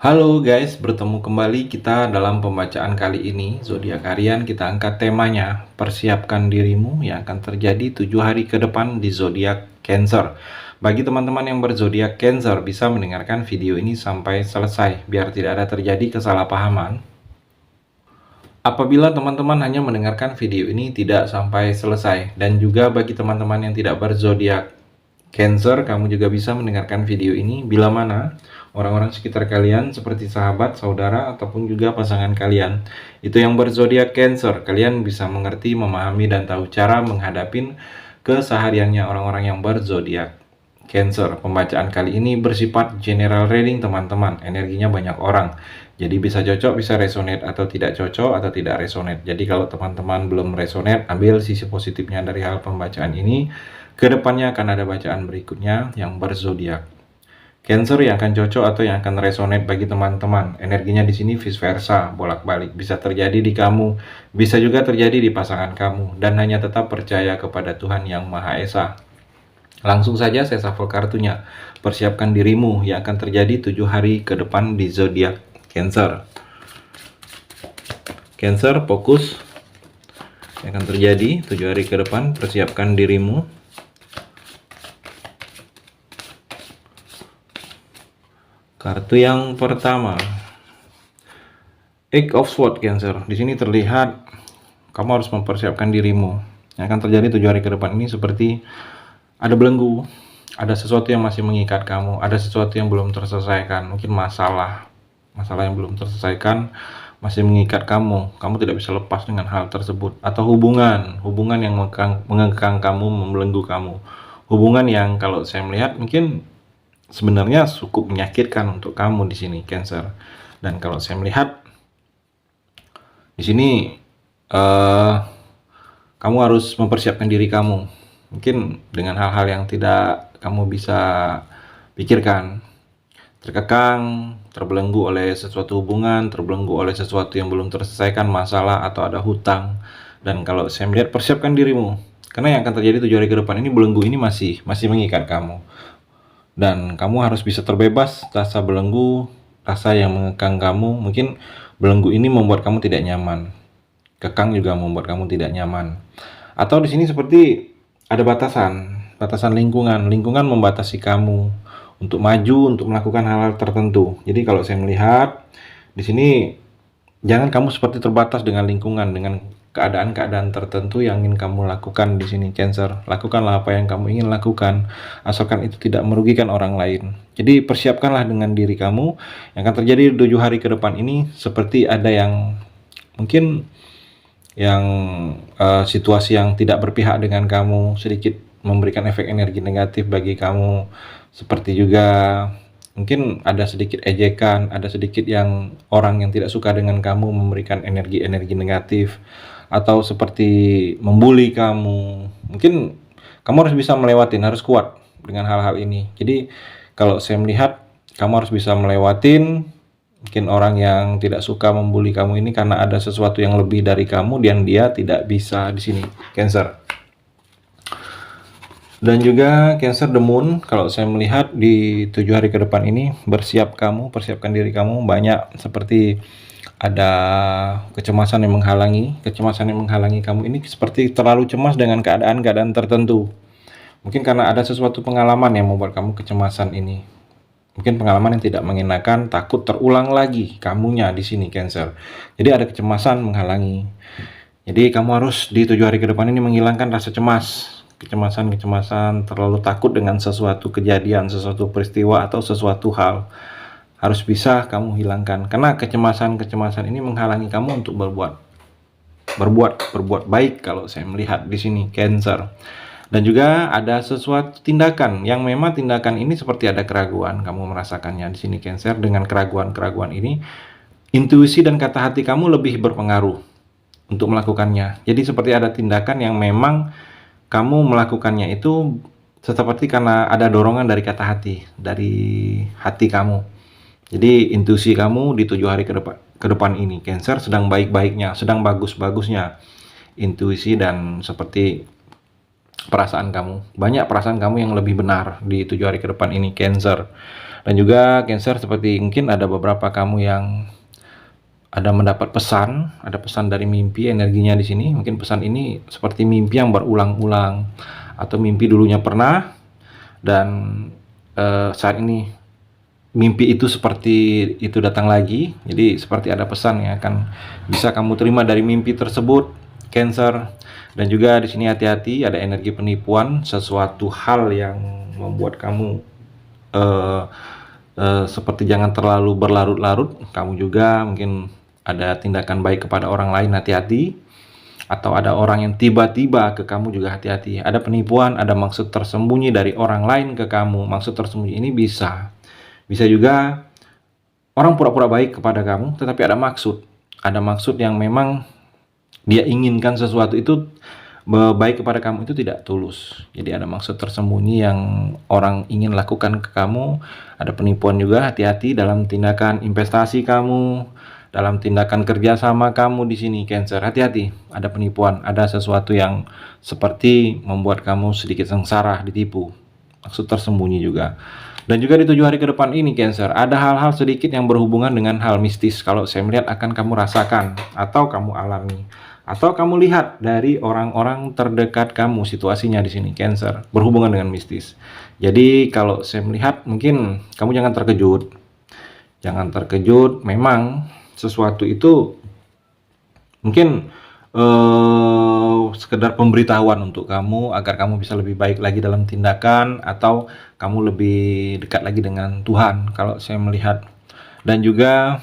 Halo guys, bertemu kembali kita dalam pembacaan kali ini. Zodiak harian kita angkat temanya, persiapkan dirimu yang akan terjadi 7 hari ke depan di zodiak Cancer. Bagi teman-teman yang berzodiak Cancer bisa mendengarkan video ini sampai selesai biar tidak ada terjadi kesalahpahaman. Apabila teman-teman hanya mendengarkan video ini tidak sampai selesai, dan juga bagi teman-teman yang tidak berzodiak Cancer, kamu juga bisa mendengarkan video ini bila mana orang-orang sekitar kalian seperti sahabat, saudara, ataupun juga pasangan kalian itu yang berzodiak Cancer. Kalian bisa mengerti, memahami, dan tahu cara menghadapi kesehariannya orang-orang yang berzodiak Cancer. Pembacaan kali ini bersifat general reading teman-teman, energinya banyak orang. Jadi bisa cocok, bisa resonate, atau tidak cocok, atau tidak resonate. Jadi kalau teman-teman belum resonate, ambil sisi positifnya dari hal pembacaan ini. Kedepannya akan ada bacaan berikutnya yang berzodiak Cancer yang akan cocok atau yang akan resonate bagi teman-teman. Energinya di sini vice versa, bolak-balik. Bisa terjadi di kamu, bisa juga terjadi di pasangan kamu. Dan hanya tetap percaya kepada Tuhan Yang Maha Esa. Langsung saja saya shuffle kartunya. Persiapkan dirimu yang akan terjadi 7 hari ke depan di zodiak Cancer. Cancer, fokus yang akan terjadi 7 hari ke depan. Persiapkan dirimu. Kartu yang pertama, Eight of Swords Cancer. Di sini terlihat kamu harus mempersiapkan dirimu. Yang akan terjadi 7 hari ke depan ini seperti ada belenggu, ada sesuatu yang masih mengikat kamu, ada sesuatu yang belum terselesaikan, mungkin masalah yang belum terselesaikan masih mengikat kamu. Kamu tidak bisa lepas dengan hal tersebut. Atau hubungan yang mengekang kamu, membelenggu kamu. Hubungan yang kalau saya melihat mungkin sebenarnya cukup menyakitkan untuk kamu di sini Cancer. Dan kalau saya melihat di sini kamu harus mempersiapkan diri kamu. Mungkin dengan hal-hal yang tidak kamu bisa pikirkan. Terkekang, terbelenggu oleh sesuatu hubungan, terbelenggu oleh sesuatu yang belum terselesaikan, masalah atau ada hutang. Dan kalau saya melihat, persiapkan dirimu. Karena yang akan terjadi 7 hari ke depan ini, belenggu ini masih mengikat kamu. Dan kamu harus bisa terbebas rasa belenggu, rasa yang mengekang kamu. Mungkin belenggu ini membuat kamu tidak nyaman. Kekang juga membuat kamu tidak nyaman. Atau di sini seperti ada batasan lingkungan membatasi kamu untuk maju, untuk melakukan hal-hal tertentu. Jadi kalau saya melihat di sini, jangan kamu seperti terbatas dengan lingkungan, dengan keadaan-keadaan tertentu yang ingin kamu lakukan di sini Cancer. Lakukanlah apa yang kamu ingin lakukan, asalkan itu tidak merugikan orang lain. Jadi persiapkanlah dengan diri kamu. Yang akan terjadi 7 hari ke depan ini seperti ada yang mungkin yang situasi yang tidak berpihak dengan kamu, sedikit memberikan efek energi negatif bagi kamu. Seperti juga mungkin ada sedikit ejekan, ada sedikit yang orang yang tidak suka dengan kamu memberikan energi-energi negatif, atau seperti membuli kamu. Mungkin kamu harus bisa melewatin, harus kuat dengan hal-hal ini. Jadi kalau saya melihat, kamu harus bisa melewatin mungkin orang yang tidak suka membuli kamu ini karena ada sesuatu yang lebih dari kamu dan dia tidak bisa di sini Cancer. Dan juga Cancer the Moon, kalau saya melihat di 7 hari ke depan ini, persiapkan diri kamu. Banyak seperti ada kecemasan yang menghalangi kamu ini, seperti terlalu cemas dengan keadaan-keadaan tertentu. Mungkin karena ada sesuatu pengalaman yang membuat kamu kecemasan ini. Mungkin pengalaman yang tidak mengenakan, takut terulang lagi kamunya di sini Cancer. Jadi ada kecemasan menghalangi. Jadi kamu harus di 7 hari ke depan ini menghilangkan rasa cemas. Kecemasan, terlalu takut dengan sesuatu kejadian, sesuatu peristiwa, atau sesuatu hal. Harus bisa kamu hilangkan. Karena kecemasan ini menghalangi kamu untuk berbuat baik kalau saya melihat di sini Cancer. Dan juga ada sesuatu tindakan yang memang tindakan ini seperti ada keraguan, kamu merasakannya di sini Cancer. Dengan keraguan ini, intuisi dan kata hati kamu lebih berpengaruh untuk melakukannya. Jadi seperti ada tindakan yang memang kamu melakukannya itu seperti karena ada dorongan dari kata hati, dari hati kamu. Jadi intuisi kamu di 7 hari ke depan ini Cancer sedang baik-baiknya, sedang bagus-bagusnya intuisi dan seperti perasaan kamu. Banyak perasaan kamu yang lebih benar di 7 hari ke depan ini Cancer. Dan juga Cancer, seperti mungkin ada beberapa kamu yang ada mendapat pesan, ada pesan dari mimpi, energinya di sini. Mungkin pesan ini seperti mimpi yang berulang-ulang, atau mimpi dulunya pernah dan saat ini mimpi itu seperti itu datang lagi. Jadi seperti ada pesan yang akan bisa kamu terima dari mimpi tersebut, Cancer. Dan juga di sini hati-hati, ada energi penipuan, sesuatu hal yang membuat kamu seperti jangan terlalu berlarut-larut. Kamu juga mungkin ada tindakan baik kepada orang lain, hati-hati. Atau ada orang yang tiba-tiba ke kamu, juga hati-hati. Ada penipuan, ada maksud tersembunyi dari orang lain ke kamu. Maksud tersembunyi ini bisa juga orang pura-pura baik kepada kamu, tetapi ada maksud yang memang dia inginkan sesuatu itu baik kepada kamu, itu tidak tulus. Jadi ada maksud tersembunyi yang orang ingin lakukan ke kamu. Ada penipuan juga, hati-hati dalam tindakan investasi kamu, dalam tindakan kerjasama kamu di sini, Cancer. Hati-hati, ada penipuan, ada sesuatu yang seperti membuat kamu sedikit sengsara, ditipu. Maksud tersembunyi juga. Dan juga di 7 hari ke depan ini, Cancer, ada hal-hal sedikit yang berhubungan dengan hal mistis. Kalau saya melihat akan kamu rasakan, atau kamu alami, atau kamu lihat dari orang-orang terdekat kamu, situasinya di sini, Cancer, berhubungan dengan mistis. Jadi kalau saya melihat, mungkin kamu jangan terkejut. Jangan terkejut, memang sesuatu itu mungkin sekedar pemberitahuan untuk kamu agar kamu bisa lebih baik lagi dalam tindakan, atau kamu lebih dekat lagi dengan Tuhan, kalau saya melihat. Dan juga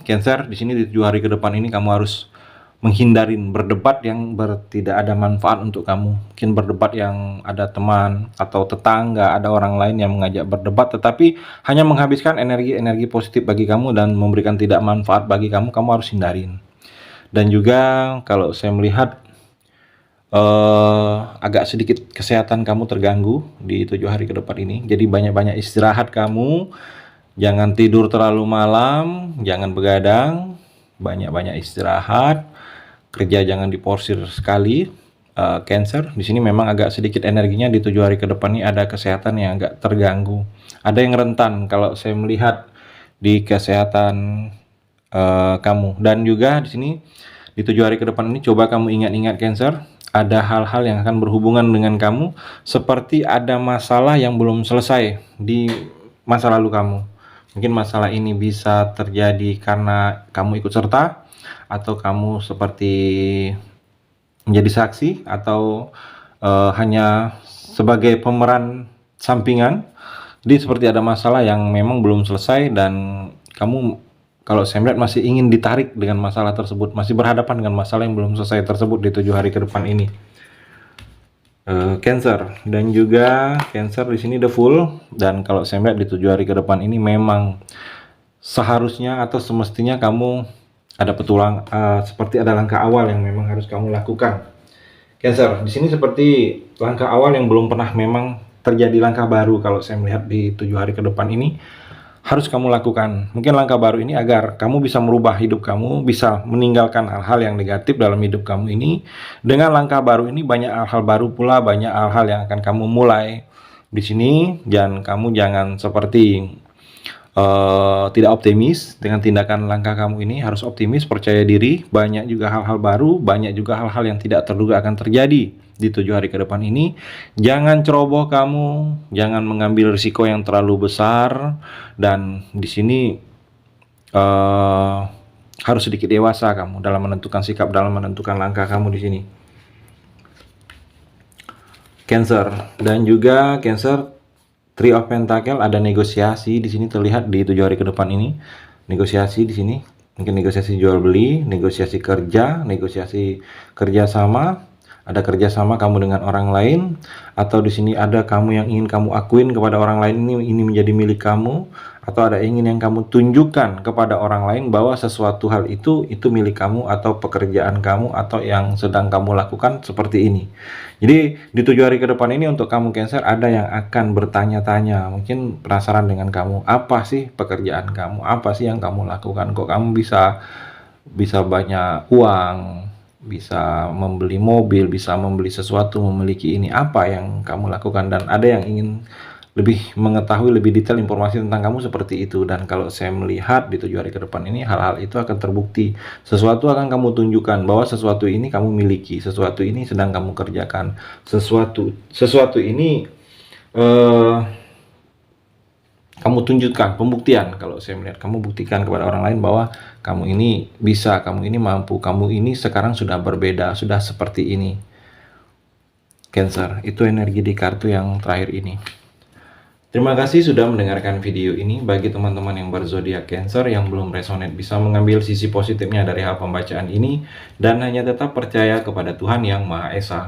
Cancer, di sini di 7 hari ke depan ini kamu harus menghindarin berdebat yang tidak ada manfaat untuk kamu. Mungkin berdebat yang ada teman atau tetangga, ada orang lain yang mengajak berdebat tetapi hanya menghabiskan energi positif bagi kamu dan memberikan tidak manfaat bagi kamu, kamu harus hindarin. Dan juga kalau saya melihat agak sedikit kesehatan kamu terganggu di 7 hari ke depan ini. Jadi banyak-banyak istirahat kamu, jangan tidur terlalu malam, jangan begadang, banyak-banyak istirahat. Kerja jangan diporsir sekali, Cancer. Di sini memang agak sedikit energinya di 7 hari ke depan ini ada kesehatan yang agak terganggu. Ada yang rentan kalau saya melihat di kesehatan kamu. Dan juga di sini di 7 hari ke depan ini coba kamu ingat-ingat, Cancer, ada hal-hal yang akan berhubungan dengan kamu, seperti ada masalah yang belum selesai di masa lalu kamu. Mungkin masalah ini bisa terjadi karena kamu ikut serta, atau kamu seperti menjadi saksi, atau hanya sebagai pemeran sampingan. Jadi seperti ada masalah yang memang belum selesai dan kamu, kalau saya melihat, masih ingin ditarik dengan masalah tersebut, masih berhadapan dengan masalah yang belum selesai tersebut di 7 hari ke depan ini, Cancer. Dan juga Cancer di sini the Fool. Dan kalau saya melihat di 7 hari ke depan ini memang seharusnya atau semestinya kamu ada petualang, seperti ada langkah awal yang memang harus kamu lakukan, Cancer. Di sini seperti langkah awal yang belum pernah memang terjadi, langkah baru kalau saya melihat di 7 hari ke depan ini harus kamu lakukan. Mungkin langkah baru ini agar kamu bisa merubah hidup kamu, bisa meninggalkan hal-hal yang negatif dalam hidup kamu ini. Dengan langkah baru ini banyak hal-hal baru pula, banyak hal-hal yang akan kamu mulai di sini. Dan kamu jangan seperti tidak optimis dengan tindakan langkah kamu ini, harus optimis, percaya diri. Banyak juga hal-hal baru, banyak juga hal-hal yang tidak terduga akan terjadi di 7 hari ke depan ini. Jangan ceroboh kamu, jangan mengambil risiko yang terlalu besar. Dan di sini harus sedikit dewasa kamu dalam menentukan sikap, dalam menentukan langkah kamu di sini, Cancer. Dan juga Cancer, Three of Pentacle, ada negosiasi di sini terlihat di 7 hari ke depan ini. Negosiasi di sini, mungkin negosiasi jual beli, negosiasi kerja, negosiasi kerjasama. Ada kerjasama kamu dengan orang lain, atau di sini ada kamu yang ingin kamu akuin kepada orang lain, ini menjadi milik kamu, atau ada ingin yang kamu tunjukkan kepada orang lain bahwa sesuatu hal itu milik kamu, atau pekerjaan kamu, atau yang sedang kamu lakukan seperti ini. Jadi di 7 hari ke depan ini untuk kamu, Cancer, ada yang akan bertanya-tanya, mungkin penasaran dengan kamu, apa sih pekerjaan kamu, apa sih yang kamu lakukan, kok kamu bisa banyak uang, bisa membeli mobil, bisa membeli sesuatu, memiliki ini, apa yang kamu lakukan. Dan ada yang ingin lebih mengetahui lebih detail informasi tentang kamu seperti itu. Dan kalau saya melihat di 7 hari ke depan ini hal-hal itu akan terbukti. Sesuatu akan kamu tunjukkan bahwa sesuatu ini kamu miliki, sesuatu ini sedang kamu kerjakan, sesuatu ini kamu tunjukkan, pembuktian. Kalau saya melihat kamu buktikan kepada orang lain bahwa kamu ini bisa, kamu ini mampu, kamu ini sekarang sudah berbeda, sudah seperti ini. Cancer, itu energi di kartu yang terakhir ini. Terima kasih sudah mendengarkan video ini. Bagi teman-teman yang berzodiak Cancer yang belum resonate bisa mengambil sisi positifnya dari hal pembacaan ini dan hanya tetap percaya kepada Tuhan Yang Maha Esa.